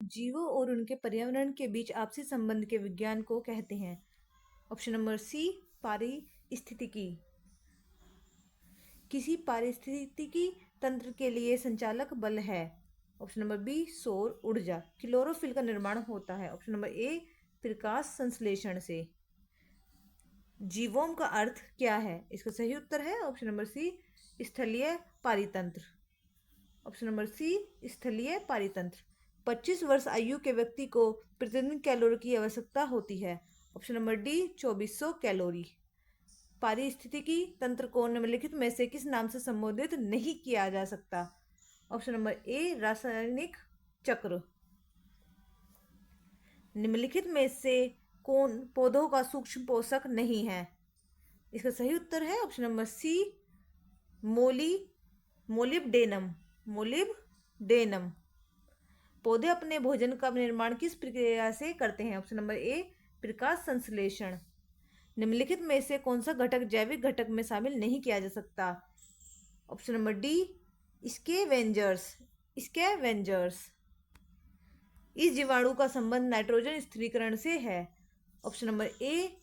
जीवों और उनके पर्यावरण के बीच आपसी संबंध के विज्ञान को कहते हैं। ऑप्शन नंबर सी, पारिस्थितिकी। किसी पारिस्थितिकी तंत्र के लिए संचालक बल है। ऑप्शन नंबर बी, सौर ऊर्जा। क्लोरोफिल का निर्माण होता है। ऑप्शन नंबर ए, प्रकाश संश्लेषण से। जीवोम का अर्थ क्या है? इसका सही उत्तर है ऑप्शन नंबर सी, स्थलीय पारितंत्र। ऑप्शन नंबर सी, स्थलीय पारितंत्र। 25 वर्ष आयु के व्यक्ति को प्रतिदिन कैलोरी की आवश्यकता होती है। Option number D, 2400 calorie. पारिस्थितिकी तंत्र को निम्नलिखित में से किस नाम से संबोधित नहीं किया जा सकता? ऑप्शन नंबर ए, रासायनिक चक्र। निम्नलिखित में से कौन पौधों का सूक्ष्म पोषक नहीं है? इसका सही उत्तर है option number C, molybdenum. Molybdenum. पौधे अपने भोजन का निर्माण किस प्रक्रिया से करते हैं? ऑप्शन नंबर ए, प्रकाश संश्लेषण। निम्नलिखित में से कौन सा घटक जैविक घटक में शामिल नहीं किया जा सकता? Option number D, scavengers. Scavengers. इस जीवाणु का संबंध नाइट्रोजन स्थिरीकरण से है। ऑप्शन नंबर ए,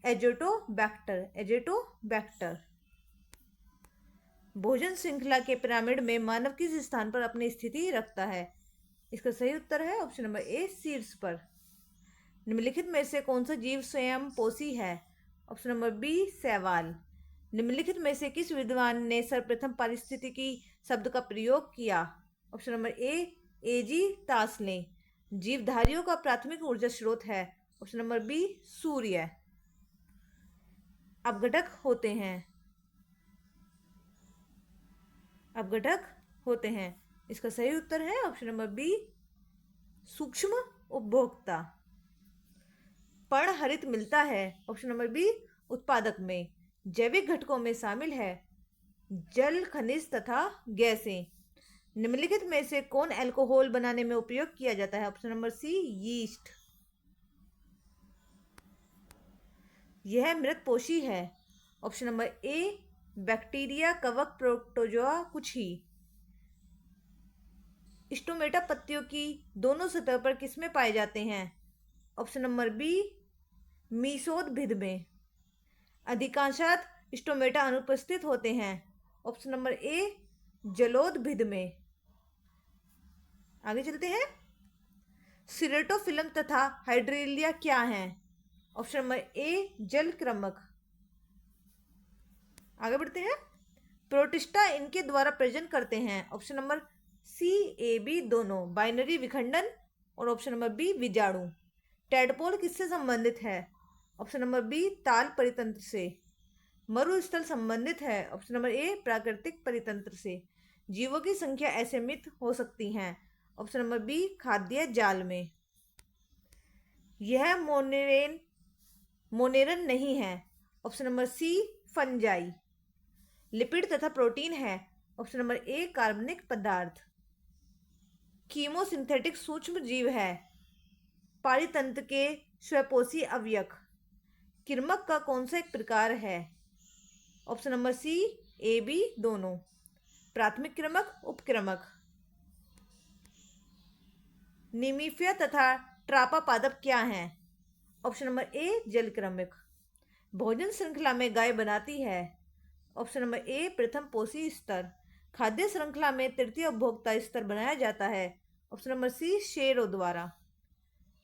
एजोटोबैक्टर। एजोटोबैक्टर। भोजन श्रृंखला के पिरामिड में मानव किस स्थान पर अपनी स्थिति रखता है? इसका सही उत्तर है ऑप्शन नंबर ए, शीर्ष पर। निम्नलिखित में से कौन सा जीव स्वयं पोषी है? ऑप्शन नंबर बी, शैवाल। निम्नलिखित में से किस विद्वान ने सर्वप्रथम पारिस्थितिकी शब्द का प्रयोग किया? ऑप्शन नंबर ए जी तासले। जीवधारियों का प्राथमिक ऊर्जा स्रोत है। ऑप्शन नंबर बी, सूर्य। अपघटक होते हैं। अपघटक होते हैं। इसका सही उत्तर है ऑप्शन नंबर बी, सूक्ष्म उपभोक्ता। पर्णहरित मिलता है। ऑप्शन नंबर बी, उत्पादक में। जैविक घटकों में शामिल है जल, खनिज तथा गैसें। निम्नलिखित में से कौन अल्कोहल बनाने में उपयोग किया जाता है? Option number C, yeast. यह मृतपोषी है। ऑप्शन नंबर ए, बैक्टीरिया, कवक, प्रोटोजोआ, कुछ ही। स्टोमेटा पत्तियों की दोनों सतह पर किसमें पाए जाते हैं? ऑप्शन नंबर बी, मीसोदभिद में। अधिकांशतः स्टोमेटा अनुपस्थित होते हैं। ऑप्शन नंबर ए, जलोदभिद में। आगे चलते हैं। सिरेटोफिल्म तथा हाइड्रेलिया क्या हैं? ऑप्शन नंबर ए, जल क्रमक। आगे बढ़ते हैं। प्रोटिस्टा इनके द्वारा प्रजनन करते हैं। Option number C, A, B दोनों। बाइनरी विखंडन। और ऑप्शन नंबर बी, बीजाणु। टैडपोल किससे संबंधित है? ऑप्शन नंबर बी, ताल परितंत्र से। मरुस्थल संबंधित है। ऑप्शन नंबर ए, प्राकृतिक परितंत्र से। जीवों की संख्या असीमित हो सकती है। ऑप्शन नंबर बी, खाद्य जाल में। यह मोनेरन नहीं है। Option number C, fungi. Lipid तथा प्रोटीन है। ऑप्शन नंबर ए, कार्बनिक पदार्थ। कीमोसिंथेटिक सूक्ष्म जीव है। पारितंत्र के स्वपोषी अवयव। किरमक का कौन सा एक प्रकार है? Option number C, A, B दोनों। प्राथमिक किरमक, उपकिरमक। निमिफिया तथा ट्रापा पादप क्या हैं? ऑप्शन नंबर ए, जल किरमक। भोजन श्रृंखला में गाय बनाती है। ऑप्शन नंबर ए, प्रथम पोषी स्तर। खाद्य श्रृंखला में तृतीय उपभोक्ता स्तर बनाया जाता है। ऑप्शन नंबर सी, शेरों द्वारा।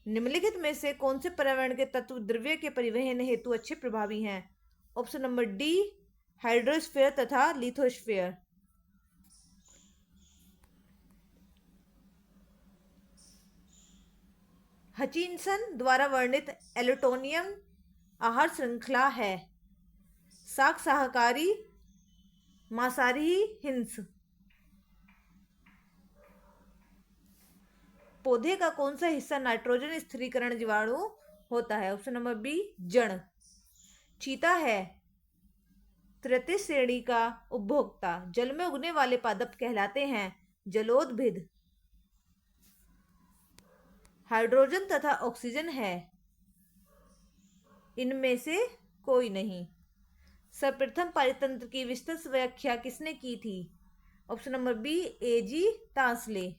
निम्नलिखित में से कौन से पर्यावरण के तत्व द्रव्य के परिवहन हेतु अच्छे प्रभावी हैं? ऑप्शन नंबर डी, हाइड्रोस्फीयर तथा लिथोस्फीयर। हचिनसन द्वारा वर्णित एल्टोनियम आहार श्रृंखला है। शाक शाकाहारी, मांसाहारी, हिंस। पौधे का कौन सा हिस्सा नाइट्रोजन स्थिरीकरण जीवाणु होता है? ऑप्शन नंबर बी, जड़। चीता है तृतीय श्रेणी का उपभोक्ता। जल में उगने वाले पादप कहलाते हैं जलोदभिद। हाइड्रोजन तथा ऑक्सीजन है। इनमें से कोई नहीं। सर्वप्रथम पारितंत्र की विस्तृत व्याख्या किसने की थी? ऑप्शन नंबर बी, ए, जी तासले।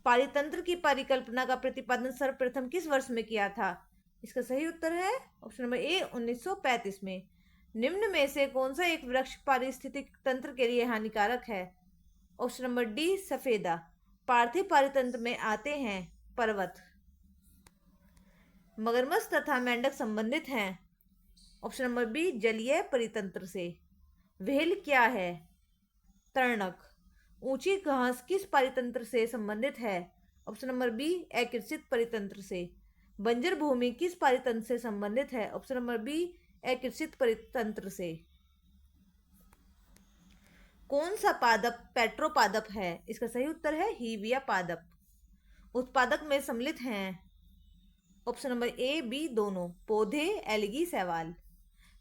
पारितंत्र की परिकल्पना का प्रतिपादन सर्वप्रथम किस वर्ष में किया था? इसका सही उत्तर है ऑप्शन नंबर ए 1935 में। निम्न में से कौन सा एक वृक्ष पारिस्थितिक तंत्र के लिए हानिकारक है? ऑप्शन नंबर डी सफेदा। पार्थिव पारितंत्र में आते हैं पर्वत। मगरमच्छ तथा मेंढक संबंधित हैं। ऑप्शन नंबर बी जलीय परितंत्र से। व्हेल क्या है? तर्णक। ऊंची घास किस परितंत्र से संबंधित है? ऑप्शन नंबर बी अकृषित परितंत्र से। बंजर भूमि किस परितंत्र से संबंधित है? ऑप्शन नंबर बी अकृषित परितंत्र से। कौन सा पादप पेट्रोपादप है? इसका सही उत्तर है हीविया पादप। उत्पादक में सम्मिलित हैं ऑप्शन नंबर ए बी दोनों पौधे, एलगी, शैवाल।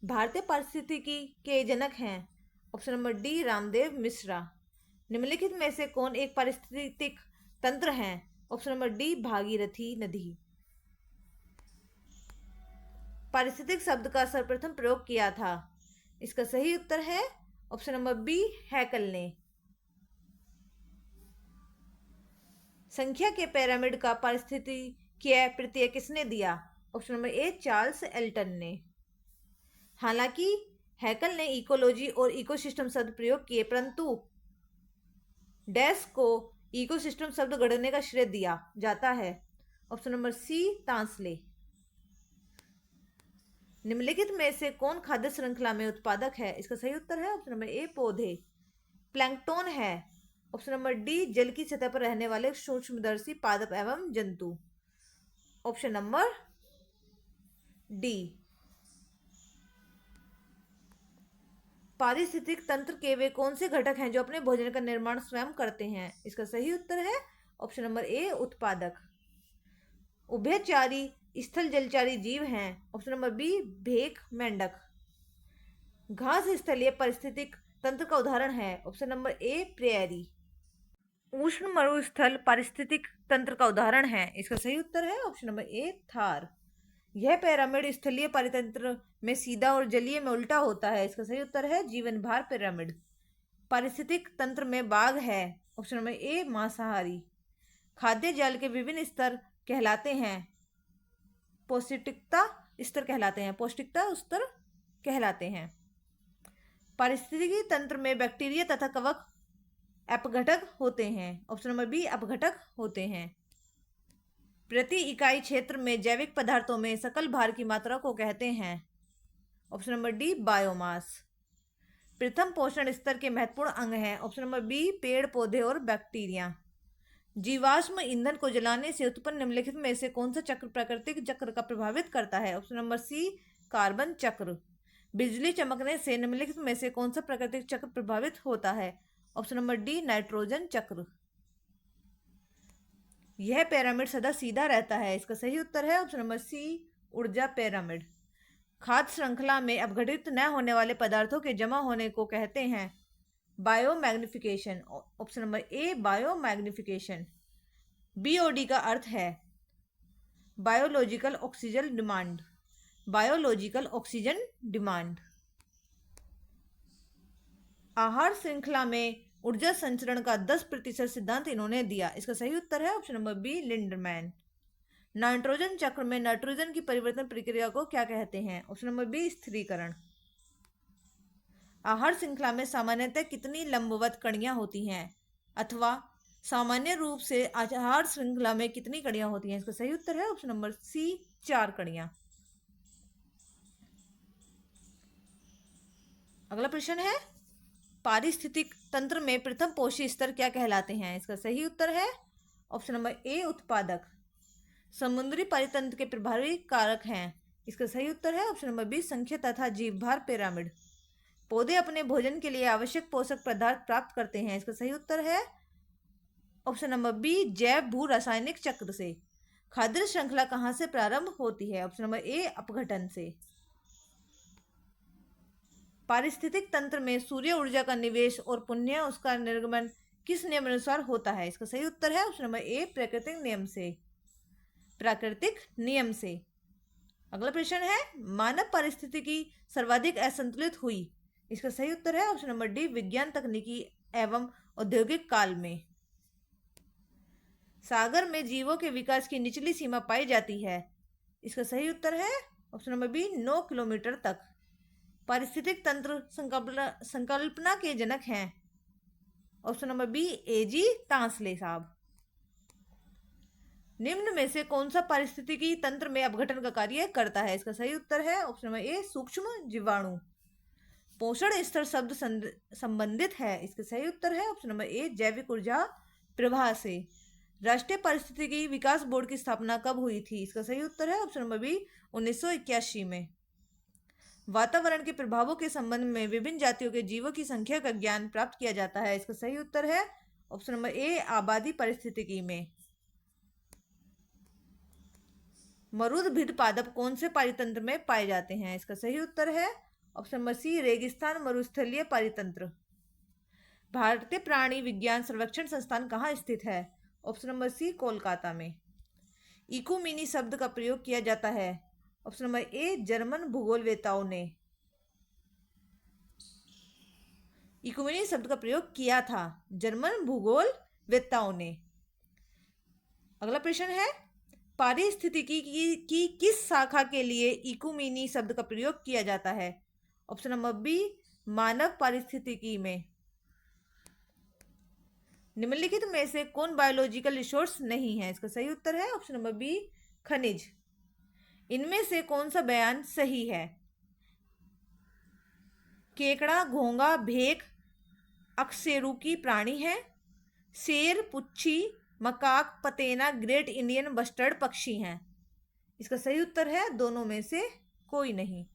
भारतीय पारिस्थितिकी के जनक हैं option number D Ramdev Mishra. निम्नलिखित में से कौन एक पारिस्थितिक तंत्र है? ऑप्शन नंबर डी भागीरथी नदी। पारिस्थितिक शब्द का सर्वप्रथम प्रयोग किया था। इसका सही उत्तर है ऑप्शन नंबर बी हैकल ने। संख्या के पिरामिड का पारिस्थितिकीय प्रत्यय किसने दिया? Option number A Charles Elton ने। हालांकि हैकल ने इकोलॉजी और इकोसिस्टम शब्द प्रयोग किए, परंतु डैश को इकोसिस्टम शब्द गढ़ने का श्रेय दिया जाता है। ऑप्शन नंबर सी तांसले। निम्नलिखित में से कौन खाद्य श्रृंखला में उत्पादक है? इसका सही उत्तर है ऑप्शन नंबर ए पौधे। प्लैंकटन है ऑप्शन नंबर डी जल की सतह पर रहने वाले सूक्ष्मदर्शी पादप एवं जंतु। Option number D. पारिस्थितिक तंत्र के वे कौन से घटक हैं जो अपने भोजन का निर्माण स्वयं करते हैं? इसका सही उत्तर है ऑप्शन नंबर ए उत्पादक। उभयचारी स्थल जलचारी जीव हैं। ऑप्शन नंबर बी भेक, मेंढक। घास स्थलीय पारिस्थितिक तंत्र का उदाहरण है। ऑप्शन नंबर ए प्रेयरी। उष्ण मरुस्थल पारिस्थितिक तंत्र का उदाहरण है। इसका सही उत्तर है ऑप्शन नंबर ए थार। यह पिरामिड स्थलीय पारितंत्र में सीधा और जलीय में उल्टा होता है। इसका सही उत्तर है जीवन भार पिरामिड। पारिस्थितिक तंत्र में बाघ है। ऑप्शन नंबर ए मांसाहारी। खाद्य जाल के विभिन्न स्तर कहलाते हैं। पौष्टिकता स्तर कहलाते हैं। पौष्टिकता स्तर कहलाते हैं। पारिस्थितिकी तंत्र में बैक्टीरिया तथा कवक अपघटक होते हैं। ऑप्शन नंबर बी अपघटक होते हैं। प्रति इकाई क्षेत्र में जैविक पदार्थों में सकल भार की मात्रा को कहते हैं। Option number D biomass. प्रथम पोषण स्तर के महत्वपूर्ण अंग हैं। ऑप्शन नंबर बी पेड़, पौधे और बैक्टीरिया। जीवाश्म ईंधन को जलाने से उत्पन्न निम्नलिखित में से कौन सा चक्र प्राकृतिक चक्र का प्रभावित करता है? ऑप्शन नंबर सी कार्बन चक्र। बिजली चमकने से निम्नलिखित में से कौन सा प्राकृतिक चक्र प्रभावित होता है? ऑप्शन नंबर डी नाइट्रोजन चक्र। यह पिरामिड सदा सीधा रहता है। इसका सही उत्तर है ऑप्शन नंबर सी ऊर्जा पिरामिड। खाद्य श्रृंखला में अपघटित न होने वाले पदार्थों के जमा होने को कहते हैं बायोमैग्निफिकेशन। ऑप्शन नंबर ए बायोमैग्निफिकेशन। बीओडी का अर्थ है biological oxygen demand. Biological oxygen demand. आहार श्रृंखला में ऊर्जा संचरण का 10% सिद्धांत इन्होंने दिया। इसका सही उत्तर है option number B Lindeman. Nitrogen चक्र में नाइट्रोजन की परिवर्तन प्रक्रिया को क्या कहते हैं? ऑप्शन नंबर बी स्थिरीकरण। आहार श्रृंखला में सामान्यतः कितनी लंबवत कड़ियां होती हैं, अथवा सामान्य रूप से आहार श्रृंखला में कितनी कड़ियां होती हैं? इसका सही उत्तर है ऑप्शन नंबर सी 4 कड़ियां। अगला प्रश्न है पारिस्थितिक तंत्र में प्रथम पोषी स्तर क्या कहलाते हैं? इसका सही उत्तर है ऑप्शन नंबर ए उत्पादक। समुद्री पारितंत्र के प्रभावी कारक हैं। इसका सही उत्तर है ऑप्शन नंबर बी संख्या तथा जीवभार पिरामिड। पौधे अपने भोजन के लिए आवश्यक पोषक पदार्थ प्राप्त करते हैं। इसका सही उत्तर है ऑप्शन नंबर बी जैव भू रासायनिक चक्र से। खाद्य श्रृंखला कहाँ से प्रारंभ होती है? ऑप्शन नंबर ए अपघटन से। पारिस्थितिक तंत्र में सूर्य ऊर्जा का निवेश और पुनः उसका निर्गमन किस नियम अनुसार होता है? इसका सही उत्तर है ऑप्शन नंबर ए प्राकृतिक नियम से। प्राकृतिक नियम से। अगला प्रश्न है मानव पारिस्थितिकी सर्वाधिक असंतुलित हुई। इसका सही उत्तर है ऑप्शन नंबर डी विज्ञान, तकनीकी एवं औद्योगिक काल में। सागर में जीवों के विकास की निचली सीमा पाई जाती है। इसका सही उत्तर है ऑप्शन नंबर बी 9 किलोमीटर तक। पारिस्थितिक तंत्र संकल्पना के जनक हैं ऑप्शन नंबर बी एजी तांसले साहब। निम्न में से कौन सा पारिस्थितिकी तंत्र में अपघटन का कार्य करता है? इसका सही उत्तर है ऑप्शन नंबर ए सूक्ष्म जीवाणु। पोषण स्तर शब्द संबंधित है। इसका सही उत्तर है ऑप्शन नंबर ए जैविक ऊर्जा प्रवाह से। राष्ट्रीय पारिस्थितिकी विकास बोर्ड की स्थापना कब हुई थी? इसका सही उत्तर है ऑप्शन नंबर बी 1981 में। वातावरण के प्रभावों के संबंध में विभिन्न जातियों के जीवों की संख्या का ज्ञान प्राप्त किया जाता है। इसका सही उत्तर है ऑप्शन नंबर ए आबादी पारिस्थितिकी में। मरुदभिद पादप कौन से पारितंत्र में पाए जाते हैं? इसका सही उत्तर है ऑप्शन नंबर सी रेगिस्तान मरुस्थलीय पारितंत्र। भारतीय प्राणी विज्ञान सर्वेक्षण संस्थान कहाँ स्थित है? ऑप्शन नंबर सी कोलकाता में। इकुमेनी शब्द का प्रयोग किया जाता है ऑप्शन नंबर ए जर्मन भूगोलवेताओं ने। इकुमेनी शब्द का प्रयोग किया था जर्मन भूगोलवेताओं ने। अगला प्रश्न है पारिस्थितिकी की किस शाखा के लिए इकुमेनी शब्द का प्रयोग किया जाता है? ऑप्शन नंबर बी मानव पारिस्थितिकी में। निम्नलिखित में से कौन बायोलॉजिकल रिसोर्स नहीं है? इसका सही उत्तर है ऑप्शन नंबर बी खनिज। इनमें से कौन सा बयान सही है? केकड़ा घोंगा भेक अकशेरुकी प्राणी है। शेर पुच्छी मकाक पतेना ग्रेट इंडियन बस्टर्ड पक्षी हैं। इसका सही उत्तर है दोनों में से कोई नहीं।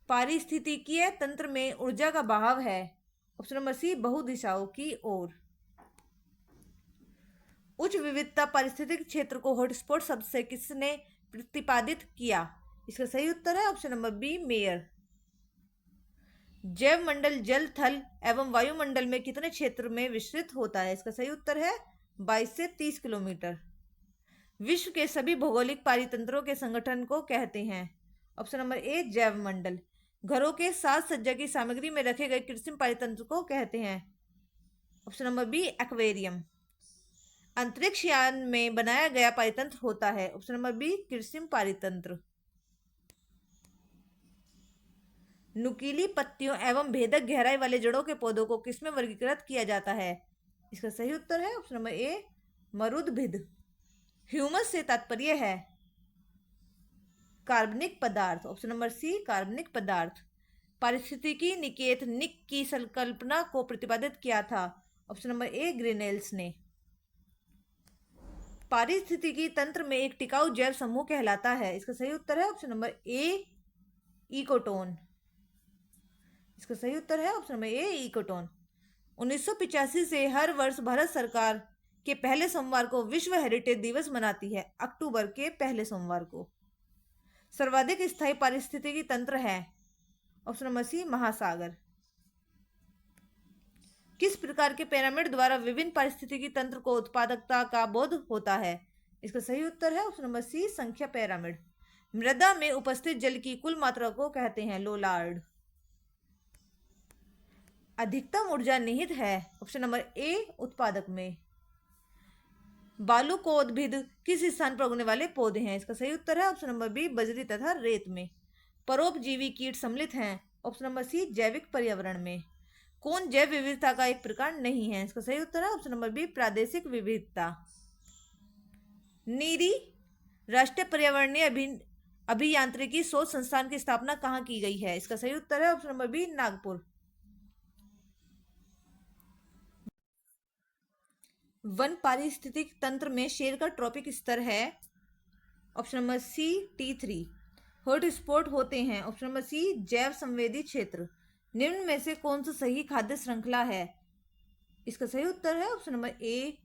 पारिस्थितिकीय तंत्र में ऊर्जा का बहाव है ऑप्शन नंबर सी बहुदिशाओं की ओर। उच्च विविधता पारिस्थितिक क्षेत्र को हॉटस्पॉट शब्द से किसने प्रतिपादित किया? इसका सही उत्तर है ऑप्शन नंबर बी मेयर। जैव मंडल जल थल एवं वायुमंडल में कितने क्षेत्र में विस्तृत होता है? इसका सही उत्तर है 22 से 30 किलोमीटर। विश्व के सभी भौगोलिक पारितंत्रों के संगठन को कहते हैं? ऑप्शन नंबर ए जैव मंडल। घरों के साज सज्जा की सामग्री में रखे गए कृत्रिम पारितंत्र को कहते हैं? Option number B aquarium. अंतरिक्ष यान में बनाया गया पारितंत्र होता है? ऑप्शन नंबर बी कृत्रिम पारितंत्र। नुकीली पत्तियों एवं भेदक गहराई वाले जड़ों के पौधों को किसमें वर्गीकृत किया जाता है? इसका सही उत्तर है ऑप्शन नंबर ए मरुदभिद। ह्यूमस से तात्पर्य है कार्बनिक पदार्थ। ऑप्शन नंबर सी कार्बनिक पदार्थ। पारिस्थितिकी निकेत निक की संकल्पना को प्रतिपादित किया था? ऑप्शन नंबर ए ग्रिनेल्स ने। पारिस्थितिकी तंत्र में एक टिकाऊ जैव समूह कहलाता है? इसका सही उत्तर है ऑप्शन नंबर ए इकोटोन। इसका सही उत्तर है ऑप्शन नंबर ए इकोटोन। 1985 से हर वर्ष भारत सरकार के पहले सोमवार को विश्व हेरिटेज दिवस मनाती है अक्टूबर के पहले सोमवार को। सर्वाधिक स्थायी पारिस्थितिकी तंत्र है? ऑप्शन नंबर सी महासागर। किस प्रकार के पिरामिड द्वारा विभिन्न पारिस्थितिकी तंत्र को उत्पादकता का बोध होता है? इसका सही उत्तर है ऑप्शन नंबर सी संख्या पिरामिड। मृदा में उपस्थित जल की कुल मात्रा को कहते हैं? लोलार्ड। अधिकतम ऊर्जा निहित है? ऑप्शन नंबर ए उत्पादक में। बालुकोद्भिद किस स्थान पर उगने वाले पौधे हैं? इसका सही उत्तर है ऑप्शन नंबर बी बजरी तथा रेत में। परोपजीवी कीट सम्मिलित हैं? ऑप्शन नंबर सी जैविक पर्यावरण में। कौन जैव विविधता का एक प्रकार नहीं है? इसका सही उत्तर है ऑप्शन नंबर बी प्रादेशिक विविधता। नीरी राष्ट्रीय पर्यावरणीय अभियांत्रिकी शोध संस्थान की स्थापना कहाँ की गई है? इसका सही उत्तर है ऑप्शन नंबर बी नागपुर। वन पारिस्थितिक तंत्र में शेर का ट्रॉपिक स्तर है? ऑप्शन नंबर सी T3। हॉटस्पॉट होते हैं? ऑप्शन नंबर सी जैव संवेदी क्षेत्र। निम्न में से कौन सा सही खाद्य श्रृंखला है? इसका सही उत्तर है ऑप्शन नंबर ए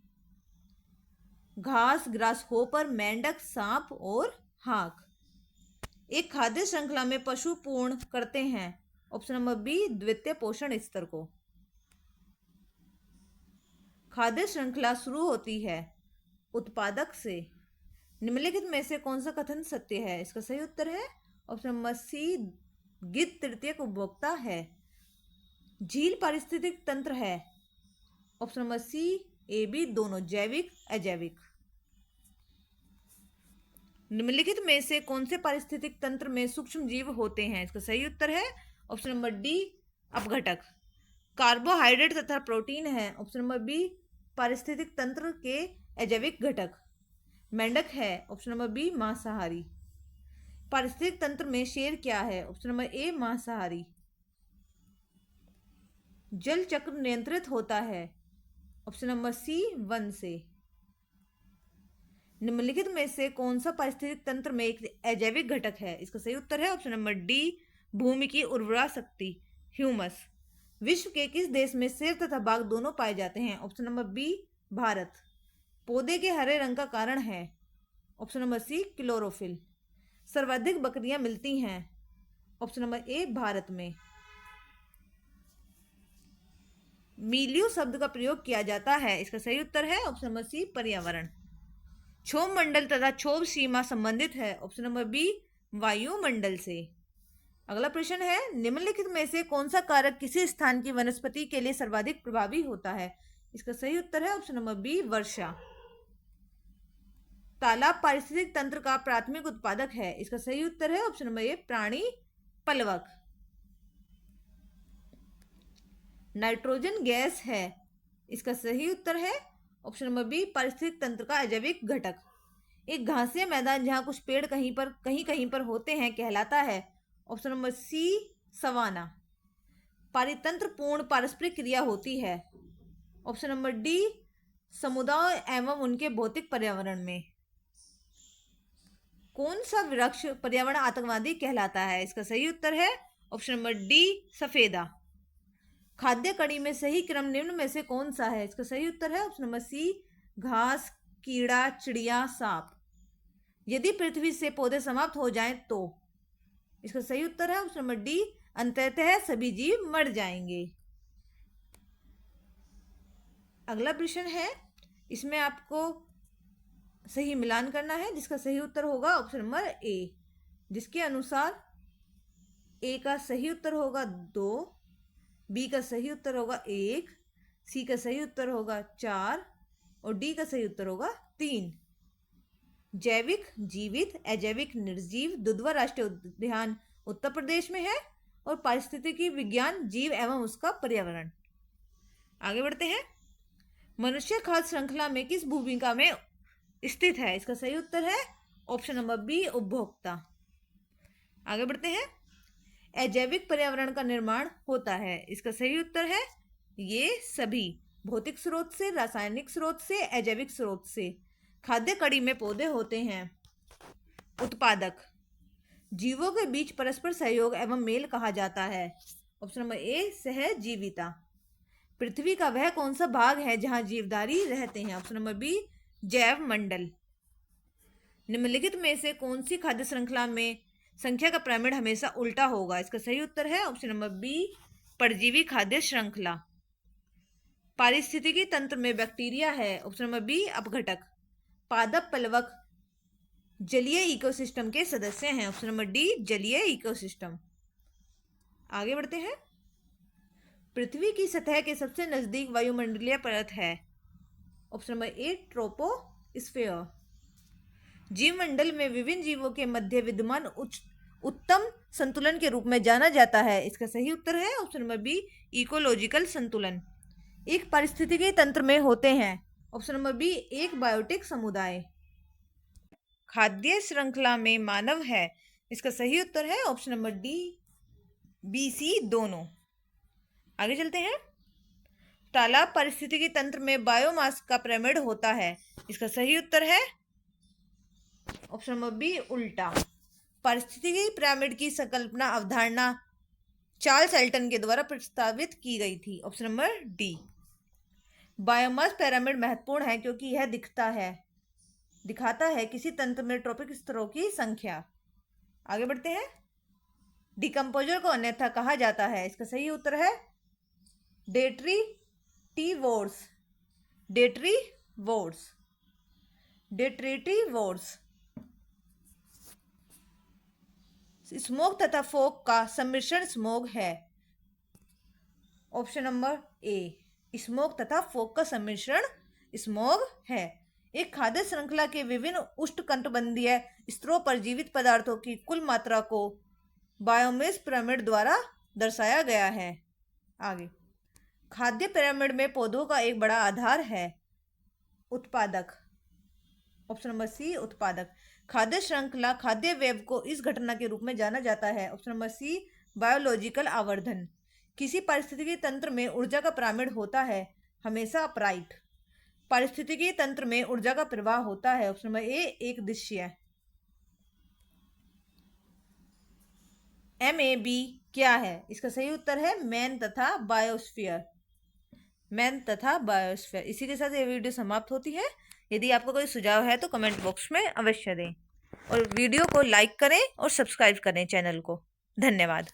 घास ग्रासहोपर मेंढक सांप और हाक। एक खाद्य श्रृंखला में पशु पूर्ण करते हैं? ऑप्शन नंबर बी द्वितीय पोषण स्तर को। खाद्य श्रृंखला शुरू होती है उत्पादक से। निम्नलिखित में से कौन सा कथन सत्य है? इसका सही उत्तर है ऑप्शन नंबर सी गिद्ध तृतीयक उपभोक्ता है। झील पारिस्थितिक तंत्र है? Option number C A B दोनों जैविक अजैविक। निम्नलिखित में से कौन से पारिस्थितिक तंत्र में सूक्ष्म जीव होते हैं? इसका सही उत्तर है ऑप्शन नंबर डी, अपघटक। कार्बोहाइड्रेट तथा प्रोटीन है ऑप्शन नंबर बी, पारिस्थितिक तंत्र के अजैविक घटक। मेंढक है ऑप्शन नंबर बी, मांसाहारी। पारिस्थितिक तंत्र में शेर क्या है? ऑप्शन नंबर ए, मांसाहारी। जल चक्र नियंत्रित होता है ऑप्शन नंबर सी, वन से। निम्नलिखित में से कौन सा पारिस्थितिक तंत्र में एक अजैविक घटक है? इसका सही उत्तर है ऑप्शन नंबर डी, भूमि की उर्वरा शक्ति, ह्यूमस। विश्व के किस देश में शेर तथा बाघ दोनों पाए जाते हैं? Option number B, Bharat. पौधे के हरे रंग का कारण है ऑप्शन नंबर सी, क्लोरोफिल। सर्वाधिक बकरियां मिलती हैं ऑप्शन नंबर ए, भारत में। मिलियो शब्द का प्रयोग किया जाता है, इसका सही उत्तर है ऑप्शन नंबर सी, पर्यावरण। क्षोभ मंडल तथा क्षोभ सीमा संबंधित है ऑप्शन नंबर बी, वायुमंडल से। अगला प्रश्न है, निम्नलिखित में से कौन सा कारक किसी स्थान की वनस्पति के लिए सर्वाधिक प्रभावी होता है? इसका सही उत्तर है ऑप्शन नंबर बी, वर्षा। तालाब पारिस्थितिक तंत्र का प्राथमिक उत्पादक है, इसका सही उत्तर है ऑप्शन नंबर ए, प्राणी पलवक। नाइट्रोजन गैस है, इसका सही उत्तर है ऑप्शन नंबर बी, पारिस्थितिक तंत्र का अजैविक घटक। एक घासीय मैदान जहां कुछ पेड़ कहीं पर होते हैं कहलाता है ऑप्शन नंबर सी, सवाना। पारितंत्र पूर्ण पारस्परिक क्रिया होती है ऑप्शन नंबर डी, समुदाय एवं उनके भौतिक पर्यावरण में। कौन सा वृक्ष पर्यावरण आतंकवादी कहलाता है? इसका सही उत्तर है ऑप्शन नंबर डी, सफेदा। खाद्य कड़ी में सही क्रम निम्न में से कौन सा है? इसका सही उत्तर है ऑप्शन नंबर सी, घास, कीड़ा, चिड़िया, सांप। यदि पृथ्वी से पौधे समाप्त हो जाएं तो? इसका सही उत्तर है ऑप्शन नंबर डी, अंततः सभी जीव मर जाएंगे। अगला प्रश्न है, इसमें आपको सही मिलान करना है, जिसका सही उत्तर होगा ऑप्शन नंबर ए, जिसके अनुसार ए का सही उत्तर होगा 2, बी का सही उत्तर होगा 1, सी का सही उत्तर होगा 4 और डी का सही उत्तर होगा 3। जैविक जीवित, अजैविक निर्जीव। दुधवा राष्ट्रीय उद्यान उत्तर प्रदेश में है और पारिस्थितिकी विज्ञान जीव एवं उसका पर्यावरण। आगे बढ़ते हैं, मनुष्य खाद्य श्रृंखला में किस भूमिका में स्थित है? इसका सही उत्तर है ऑप्शन नंबर बी, उपभोक्ता। आगे बढ़ते हैं, अजैविक पर्यावरण का निर्माण होता है, इसका सही उत्तर है ये सभी, भौतिक स्रोत से, रासायनिक स्रोत से, अजैविक स्रोत से। खाद्य कड़ी में पौधे होते हैं उत्पादक। जीवों के बीच परस्पर सहयोग एवं मेल कहा जाता है ऑप्शन नंबर ए, सहजीविता। पृथ्वी का वह कौन सा भाग है जहां जीवधारी रहते हैं? ऑप्शन नंबर बी, जैव मंडल। निम्नलिखित में से कौन सी खाद्य श्रृंखला में संख्या का पिरामिड हमेशा उल्टा होगा? इसका सही उत्तर है ऑप्शन नंबर बी, परजीवी खाद्य श्रृंखला। पारिस्थितिकी तंत्र में बैक्टीरिया है ऑप्शन नंबर बी, अपघटक। पादप पलवक जलीय इकोसिस्टम के सदस्य हैं ऑप्शन नंबर डी, जलीय इकोसिस्टम। आगे बढ़ते हैं, पृथ्वी की सतह के सबसे नजदीक वायुमंडलीय परत है ऑप्शन नंबर ए, ट्रोपोस्फीयर। जीवमंडल में विभिन्न जीवों के मध्य विद्यमान उत्तम संतुलन के रूप में जाना जाता है, इसका सही उत्तर है ऑप्शन नंबर बी, इकोलॉजिकल संतुलन। एक पारिस्थितिकी तंत्र में होते हैं ऑप्शन नंबर बी, एक बायोटिक समुदाय। खाद्य श्रृंखला में मानव है, इसका सही उत्तर है ऑप्शन नंबर डी, बी, सी दोनों। आगे चलते हैं, तालाब पारिस्थितिकी तंत्र में बायोमास का पिरामिड होता है, इसका सही उत्तर है ऑप्शन नंबर बी, उल्टा। पारिस्थितिकी पिरामिड की संकल्पना अवधारणा चार्ल्स एल्टन के द्वारा प्रस्तावित की गई थी option number D. Biomass pyramid महत्वपूर्ण है क्योंकि यह दिखाता है किसी तंत्र में ट्रॉपिक स्तरों की संख्या। आगे बढ़ते हैं, डिकम्पोजर को अन्यथा कहा जाता है, इसका सही उत्तर है डेट्रीटिवोर्स। डेट्रीटिवोर्स। स्मोग तथा फोक का सम्मिश्रण स्मोग है ऑप्शन नंबर ए, स्मोग तथा फोक का सम्मिश्रण स्मोग है। एक खाद्य श्रृंखला के विभिन्न उष्णकटिबंधीय स्तरों पर जीवित पदार्थों की कुल मात्रा को बायोमास पिरामिड द्वारा दर्शाया गया है। आगे, खाद्य पिरामिड में पौधों का एक बड़ा आधार है उत्पादक। ऑप्शन नंबर सी, उत्पादक। खाद्य श्रृंखला खाद्य वेब को इस घटना के रूप में जाना जाता है। ऑप्शन नंबर सी, बायोलॉजिकल आवर्धन। किसी पारिस्थितिकी तंत्र में ऊर्जा का पिरामिड होता है हमेशा अपराइट। पारिस्थितिकी तंत्र में ऊर्जा का प्रवाह होता है। ऑप्शन नंबर ए, एक दिशीय। MAB क्या है? इसका सही उत्तर है मैन तथा बायोस्फीयर। मैन तथा बायोस्फीयर। इसी के साथ ये वीडियो समाप्त होती है। यदि आपको कोई सुझाव है तो कमेंट बॉक्स में अवश्य दें और वीडियो को लाइक करें और सब्सक्राइब करें चैनल को। धन्यवाद।